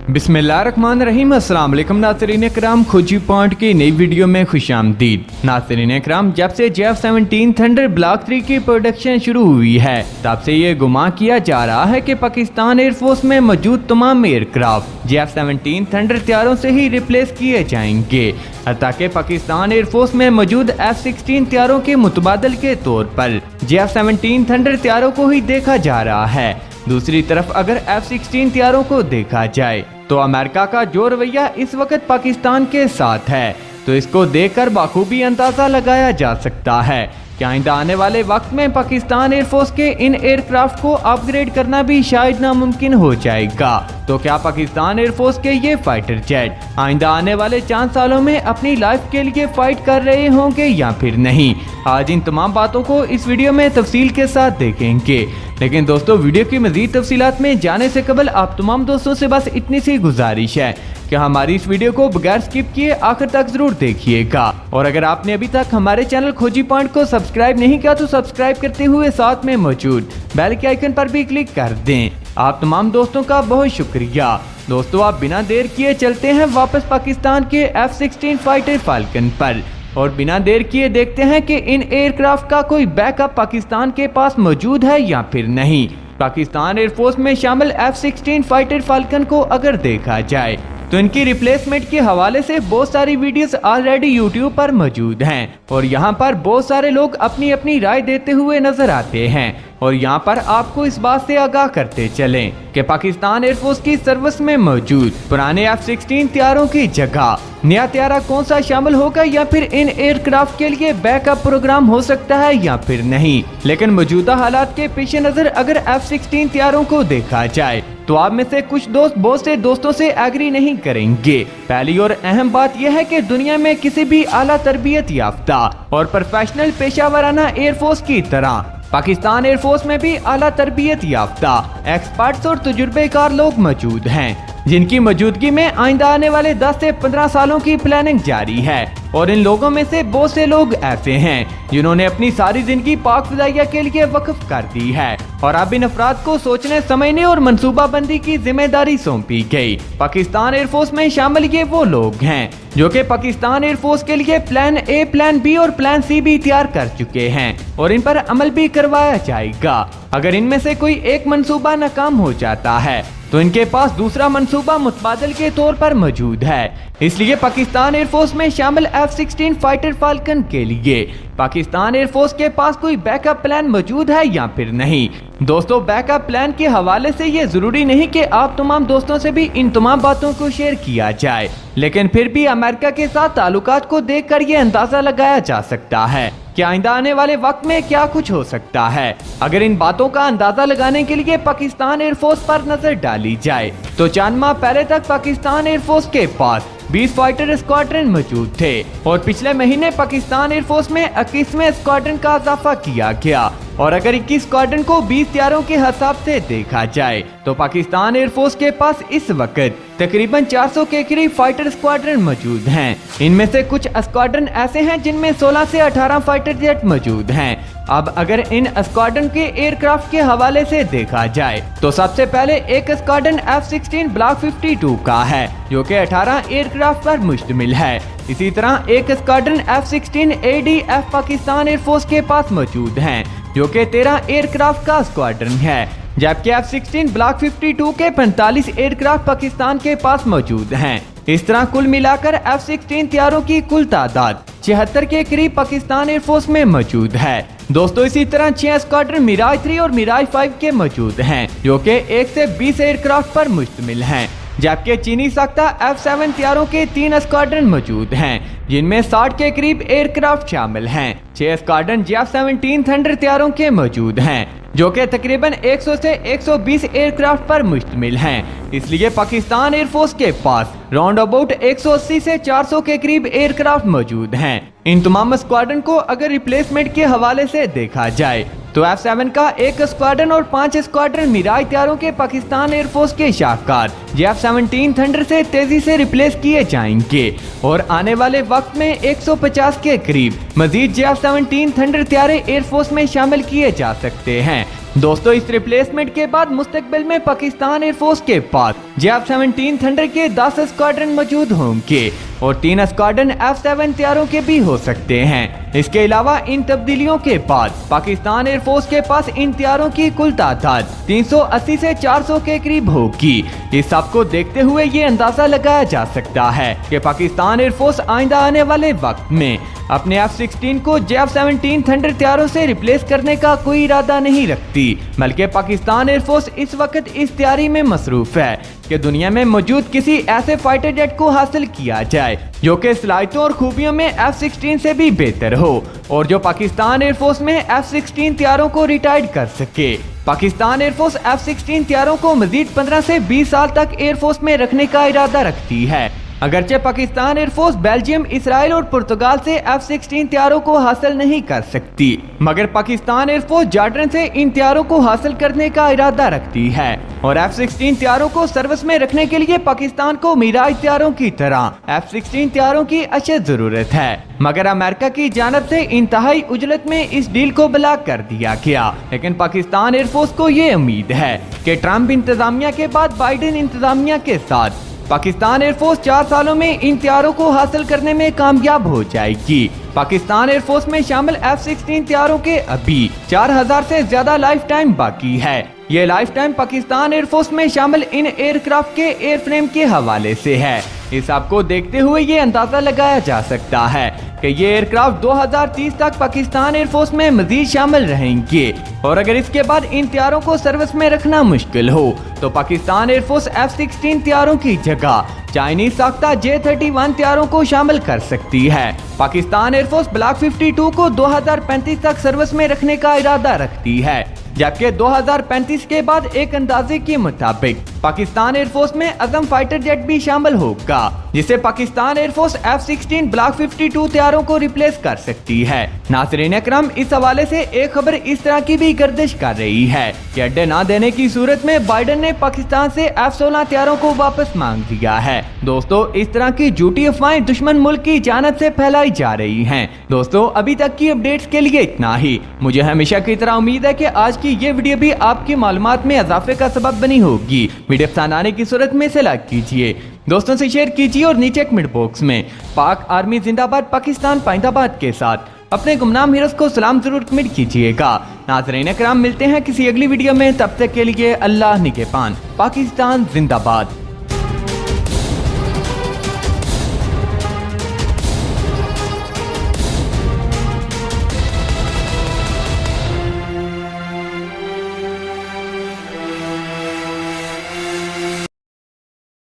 बिस्मिल्लाहिर्रहमानिर्रहीम। अस्सलाम वालेकुम नाज़रीन इकराम, खोजी पॉइंट की नई वीडियो में खुशामदीद। नाज़रीन इकराम, जब से JF-17 थंडर ब्लॉक 3 की प्रोडक्शन शुरू हुई है तब से ये गुमान किया जा रहा है कि पाकिस्तान एयरफोर्स में मौजूद तमाम एयरक्राफ्ट JF-17 थंडर तैयारों से ही रिप्लेस किए जाएंगे, ताकि पाकिस्तान एयरफोर्स में मौजूद F-16 तैयारों के मुतबादल के तौर पर JF-17 थंडर तैयारों को ही देखा जा रहा है। दूसरी तरफ अगर F-16 तैयारों को देखा जाए तो अमेरिका का जो रवैया इस वक्त पाकिस्तान के साथ है, तो इसको देखकर बाखूबी अंदाजा लगाया जा सकता है कि आइंदा आने वाले वक्त में पाकिस्तान एयरफोर्स के इन एयरक्राफ्ट को अपग्रेड करना भी शायद नामुमकिन हो जाएगा। तो क्या पाकिस्तान एयरफोर्स के ये फाइटर जेट आइंदा आने वाले 4 सालों में अपनी लाइफ के लिए फाइट कर रहे होंगे या फिर नहीं? आज इन तमाम बातों को इस वीडियो में तफसील के साथ देखेंगे। लेकिन दोस्तों, वीडियो की मजीद तफसीलात में जाने से कबल आप तमाम दोस्तों से बस इतनी सी गुजारिश है कि हमारी इस वीडियो को बगैर स्किप किए आखिर तक जरूर देखिएगा। और अगर आपने अभी तक हमारे चैनल खोजी पॉइंट को सब्सक्राइब नहीं किया तो सब्सक्राइब करते हुए साथ में मौजूद बेल के आइकन पर भी क्लिक कर दें। आप तमाम दोस्तों का बहुत शुक्रिया। दोस्तों, आप बिना देर किए चलते हैं वापस पाकिस्तान के F-16 फाइटर फाल्कन पर और बिना देर किए देखते हैं कि इन एयरक्राफ्ट का कोई बैकअप पाकिस्तान के पास मौजूद है या फिर नहीं। पाकिस्तान एयरफोर्स में शामिल F-16 फाइटर फाल्कन को अगर देखा जाए तो इनकी रिप्लेसमेंट के हवाले से बहुत सारी वीडियोस ऑलरेडी यूट्यूब पर मौजूद हैं और यहाँ पर बहुत सारे लोग अपनी अपनी राय देते हुए नजर आते हैं। और यहाँ पर आपको इस बात से आगाह करते चलें कि पाकिस्तान एयरफोर्स की सर्विस में मौजूद पुराने F-16 तैयारों की जगह नया तैयारा कौन सा शामिल होगा या फिर इन एयरक्राफ्ट के लिए बैकअप प्रोग्राम हो सकता है या फिर नहीं। लेकिन मौजूदा हालात के पेश नजर अगर F-16 तैयारों को देखा जाए तो आप में से कुछ दोस्त बहुत से दोस्तों से एग्री नहीं करेंगे। पहली और अहम बात यह है कि दुनिया में किसी भी आला तरबियत याफ्ता और प्रोफेशनल पेशावराना एयरफोर्स की तरह पाकिस्तान एयरफोर्स में भी आला तरबियत याफ्ता एक्सपर्ट्स और तजुर्बेकार लोग मौजूद हैं, जिनकी मौजूदगी में आइंदा आने वाले 10 से 15 सालों की प्लानिंग जारी है। और इन लोगों में से बहुत से लोग ऐसे हैं जिन्होंने अपनी सारी जिंदगी पाक फिजाइया के लिए वक्फ कर दी है और अब इन अफराद को सोचने, समझने और मंसूबाबंदी की जिम्मेदारी सौंपी गई। पाकिस्तान एयरफोर्स में शामिल ये वो लोग हैं जो कि पाकिस्तान एयरफोर्स के लिए प्लान ए, प्लान बी और प्लान सी भी तैयार कर चुके हैं और इन पर अमल भी करवाया जाएगा। अगर इनमें से कोई एक मंसूबा नाकाम हो जाता है तो इनके पास दूसरा मंसूबा मुतबादल के तौर पर मौजूद है। इसलिए पाकिस्तान एयरफोर्स में शामिल F-16 फाइटर फाल्कन के लिए पाकिस्तान एयरफोर्स के पास कोई बैकअप प्लान मौजूद है या फिर नहीं। दोस्तों, बैकअप प्लान के हवाले से ये जरूरी नहीं कि आप तमाम दोस्तों से भी इन तमाम बातों को शेयर किया जाए, लेकिन फिर भी अमेरिका के साथ ताल्लुकात को देखकर ये अंदाजा लगाया जा सकता है कि आइंदा आने वाले वक्त में क्या कुछ हो सकता है। अगर इन बातों का अंदाजा लगाने के लिए पाकिस्तान एयरफोर्स पर नजर डाली जाए तो 4 माह पहले तक पाकिस्तान एयरफोर्स के पास 20 फाइटर स्क्वाड्रन मौजूद थे और पिछले महीने पाकिस्तान एयरफोर्स में 21वें स्क्वाड्रन का इजाफा किया गया। और अगर 21 स्क्वाड्रन को 20 तैयारों के हिसाब से देखा जाए तो पाकिस्तान एयरफोर्स के पास इस वक्त तकरीबन 400 के करीब फाइटर स्क्वाड्रन मौजूद हैं। इनमें से कुछ स्क्वाड्रन ऐसे हैं जिनमें 16 से 18 फाइटर जेट मौजूद हैं। अब अगर इन स्क्वाड्रन के एयरक्राफ्ट के हवाले से देखा जाए तो सबसे पहले एक स्क्वाड्रन F-16 ब्लॉक 52 का है जो कि 18 एयरक्राफ्ट पर मुश्तमिल है। इसी तरह एक squadron F-16 ADF Pakistan air force के पास मौजूद हैं जो कि 13 एयरक्राफ्ट का स्क्वाड्रन है, जबकि F-16 ब्लॉक 52 के 45 एयरक्राफ्ट पाकिस्तान के पास मौजूद हैं। इस तरह कुल मिलाकर F-16 तैयारों की कुल तादाद 76 के करीब पाकिस्तान एयरफोर्स में मौजूद है। दोस्तों, इसी तरह 6 स्क्वाड्रन मिराज 3 और मिराज 5 के मौजूद हैं जो कि 1 से 20 एयरक्राफ्ट पर मुश्तमिल हैं, जबकि चीनी साख्ता F-7 तैयारों के 3 स्क्वाड्रन मौजूद हैं जिनमें 60 के करीब एयरक्राफ्ट शामिल हैं। 6 स्क्वाड्रन JF-17 थंडर तैयारों के मौजूद हैं जो कि तकरीबन 100 से 120 एयरक्राफ्ट पर मुश्तमिल हैं। इसलिए पाकिस्तान एयरफोर्स के पास राउंड अबाउट 180 से 400 के करीब एयरक्राफ्ट मौजूद हैं। इन तमाम स्क्वाड्रन को अगर रिप्लेसमेंट के हवाले से देखा जाए तो F-7 का एक स्क्वाड्रन और 5 स्क्वाड्रन मिराज तैयारों के पाकिस्तान एयरफोर्स के शाहकार JF-17 थंडर से तेजी से रिप्लेस किए जाएंगे और आने वाले वक्त में 150 के करीब मजीद JF-17 थंडर तैयारे एयरफोर्स में शामिल किए जा सकते हैं, दोस्तों इस रिप्लेसमेंट के बाद मुस्तकबिल में पाकिस्तान एयरफोर्स के पास JF-17 थंडर के 10 स्क्वाड्रन मौजूद होंगे और 3 स्क्वाड्रन F-7 तैयारों के भी हो सकते हैं। इसके अलावा इन तब्दीलियों के बाद पाकिस्तान एयरफोर्स के पास इन तैयारों की कुल तादाद 380 से 400 के करीब होगी। इस सब को देखते हुए ये अंदाजा लगाया जा सकता है कि पाकिस्तान एयरफोर्स आइंदा आने वाले वक्त में अपने F-16 को JF-17 थंडर तैयारों से रिप्लेस करने का कोई इरादा नहीं रखती, बल्कि पाकिस्तान एयरफोर्स इस वक्त इस तैयारी में मसरूफ है कि दुनिया में मौजूद किसी ऐसे फाइटर जेट को हासिल किया जाए जो कि सलाहियतों और खूबियों में F-16 से भी बेहतर हो और जो पाकिस्तान एयरफोर्स में F-16 तैयारों को रिटायर्ड कर सके। पाकिस्तान एयरफोर्स F-16 तैयारों को मजीद 15 से 20 साल तक एयरफोर्स में रखने का इरादा रखती है। अगरचे पाकिस्तान एयरफोर्स बेल्जियम, इसराइल और पुर्तगाल से F-16 तैयारों को हासिल नहीं कर सकती, मगर पाकिस्तान एयरफोर्स जॉर्डन से इन तैयारों को हासिल करने का इरादा रखती है और F-16 तैयारों को सर्विस में रखने के लिए पाकिस्तान को मिराज तैयारों की तरह F-16 तैयारों की अशद जरूरत है। मगर अमेरिका की जानब से इंतहाई उजलत में इस डील को ब्लॉक कर दिया गया, लेकिन पाकिस्तान एयरफोर्स को ये उम्मीद है कि ट्रंप इंतजामिया के बाद बाइडेन इंतजामिया के साथ पाकिस्तान एयरफोर्स 4 सालों में इन तैयारों को हासिल करने में कामयाब हो जाएगी। पाकिस्तान एयरफोर्स में शामिल F-16 तैयारों के अभी 4000 से ज्यादा लाइफ टाइम बाकी है। ये लाइफ टाइम पाकिस्तान एयरफोर्स में शामिल इन एयरक्राफ्ट के एयरफ्रेम के हवाले से है। इस सब को देखते हुए ये अंदाजा लगाया जा सकता है कि ये एयरक्राफ्ट 2030 तक पाकिस्तान एयरफोर्स में मजीद शामिल रहेंगे और अगर इसके बाद इन तैयारों को सर्विस में रखना मुश्किल हो तो पाकिस्तान एयरफोर्स F-16 तैयारों की जगह चाइनीज साख्ता J-31 तैयारों को शामिल कर सकती है। पाकिस्तान एयरफोर्स ब्लॉक 52 को 2035 तक सर्विस में रखने का इरादा रखती है, जबकि 2035 के बाद एक अंदाजे के मुताबिक पाकिस्तान एयरफोर्स में अज़म फाइटर जेट भी शामिल होगा, जिसे पाकिस्तान एयरफोर्स F-16 ब्लॉक 52 तैयारों को रिप्लेस कर सकती है। नाज़रीन अकरम, इस हवाले से एक खबर इस तरह की भी गर्दिश कर रही है कि अड्डे न देने की सूरत में बाइडेन ने पाकिस्तान से F-16 तैयारों को वापस मांग लिया है। दोस्तों इस तरह की झूठी अफवाहें दुश्मन मुल्क की जानब से फैलाई जा रही हैं। दोस्तों अभी तक की अपडेट्स के लिए इतना ही। मुझे हमेशा की तरह उम्मीद है कि आज की ये वीडियो भी आपकी मालूमात में इजाफे का सबब बनी होगी। वीडियो पसंद आने की सूरत में इसे लाइक कीजिए, दोस्तों से शेयर कीजिए और नीचे कमेंट बॉक्स में पाक आर्मी जिंदाबाद, पाकिस्तान पाइंदाबाद के साथ अपने गुमनाम हीरोज को सलाम जरूर कमेंट कीजिएगा। नाज़रीन अकराम, मिलते हैं किसी अगली वीडियो में, तब तक के लिए अल्लाह निगहबान। पाकिस्तान जिंदाबाद।